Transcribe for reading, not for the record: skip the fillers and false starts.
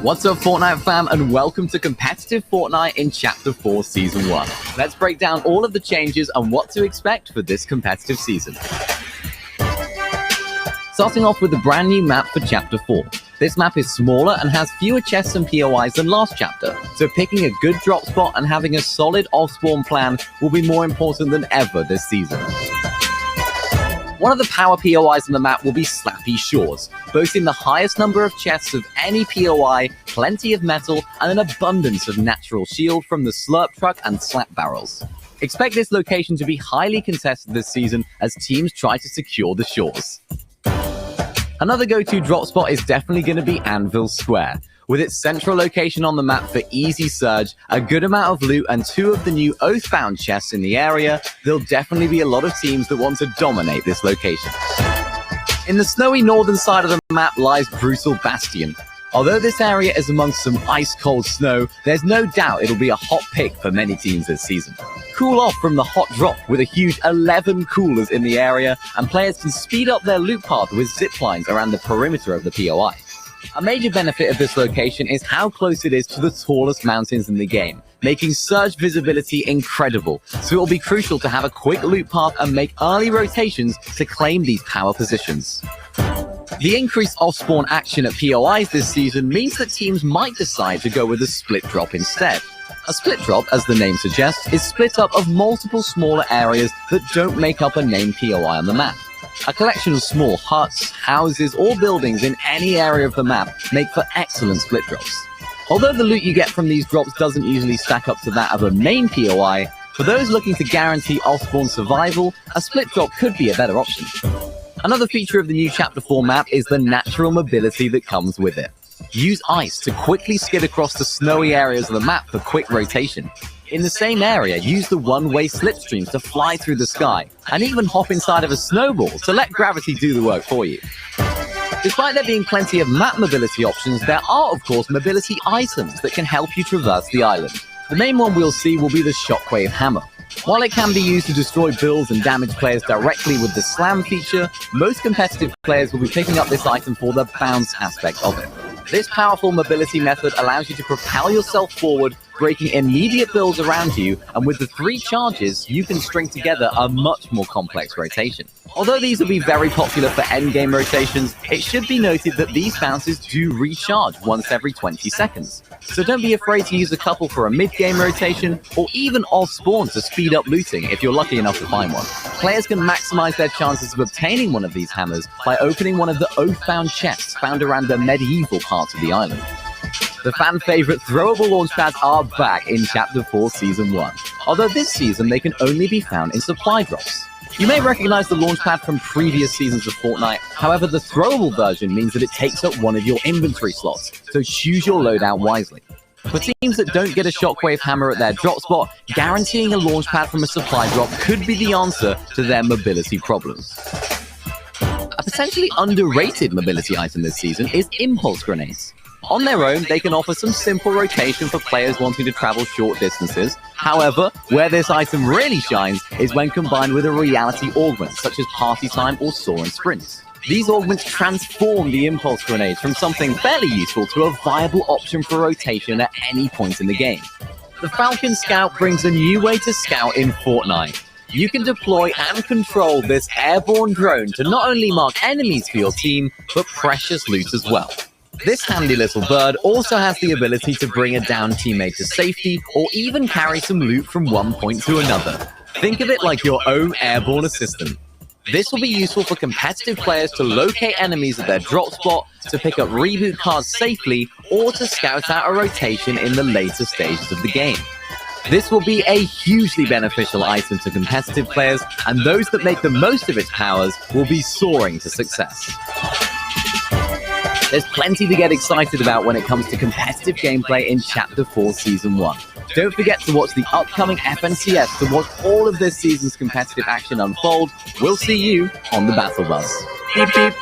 What's up, Fortnite fam, and welcome to competitive Fortnite in Chapter 4 Season 1. Let's break down all of the changes and what to expect for this competitive season. Starting off with the brand new map for Chapter 4. This map is smaller and has fewer chests and POIs than last chapter, so picking a good drop spot and having a solid off-spawn plan will be more important than ever this season. One of the power POIs on the map will be Slappy Shores, boasting the highest number of chests of any POI, plenty of metal, and an abundance of natural shield from the Slurp Truck and Slap Barrels. Expect this location to be highly contested this season as teams try to secure the shores. Another go-to drop spot is definitely going to be Anvil Square. With its central location on the map for easy surge, a good amount of loot, and 2 of the new Oathbound chests in the area, there'll definitely be a lot of teams that want to dominate this location. In the snowy northern side of the map lies Brutal Bastion. Although this area is amongst some ice-cold snow, there's no doubt it'll be a hot pick for many teams this season. Cool off from the hot drop with a huge 11 coolers in the area, and players can speed up their loot path with ziplines around the perimeter of the POI. A major benefit of this location is how close it is to the tallest mountains in the game, making surge visibility incredible, so it will be crucial to have a quick loot path and make early rotations to claim these power positions. The increased off-spawn action at POIs this season means that teams might decide to go with a split drop instead. A split drop, as the name suggests, is split up of multiple smaller areas that don't make up a named POI on the map. A collection of small huts, houses, or buildings in any area of the map make for excellent split drops. Although the loot you get from these drops doesn't usually stack up to that of a main POI, for those looking to guarantee off-spawn survival, a split drop could be a better option. Another feature of the new Chapter 4 map is the natural mobility that comes with it. Use ice to quickly skid across the snowy areas of the map for quick rotation. In the same area, use the one-way slipstreams to fly through the sky, and even hop inside of a snowball to let gravity do the work for you. Despite there being plenty of map mobility options, there are of course mobility items that can help you traverse the island. The main one we'll see will be the Shockwave Hammer. While it can be used to destroy builds and damage players directly with the slam feature, most competitive players will be picking up this item for the bounce aspect of it. This powerful mobility method allows you to propel yourself forward, breaking immediate builds around you, and with the 3 charges, you can string together a much more complex rotation. Although these will be very popular for endgame rotations, it should be noted that these bounces do recharge once every 20 seconds. So don't be afraid to use a couple for a mid-game rotation, or even off-spawn to speed up looting if you're lucky enough to find one. Players can maximize their chances of obtaining one of these hammers by opening one of the Oathbound chests found around the medieval parts of the island. The fan-favorite throwable launchpads are back in Chapter 4 Season 1, although this season they can only be found in supply drops. You may recognize the launchpad from previous seasons of Fortnite, however the throwable version means that it takes up one of your inventory slots, so choose your loadout wisely. For teams that don't get a Shockwave Hammer at their drop spot, guaranteeing a launchpad from a supply drop could be the answer to their mobility problems. A potentially underrated mobility item this season is Impulse Grenades. On their own, they can offer some simple rotation for players wanting to travel short distances. However, where this item really shines is when combined with a reality augment, such as Party Time or Soaring Sprints. These augments transform the Impulse Grenades from something fairly useful to a viable option for rotation at any point in the game. The Falcon Scout brings a new way to scout in Fortnite. You can deploy and control this airborne drone to not only mark enemies for your team, but precious loot as well. This handy little bird also has the ability to bring a downed teammate to safety, or even carry some loot from one point to another. Think of it like your own airborne assistant. This will be useful for competitive players to locate enemies at their drop spot, to pick up reboot cards safely, or to scout out a rotation in the later stages of the game. This will be a hugely beneficial item to competitive players, and those that make the most of its powers will be soaring to success. There's plenty to get excited about when it comes to competitive gameplay in Chapter 4 Season 1. Don't forget to watch the upcoming FNCS to watch all of this season's competitive action unfold. We'll see you on the Battle Bus. Beep beep.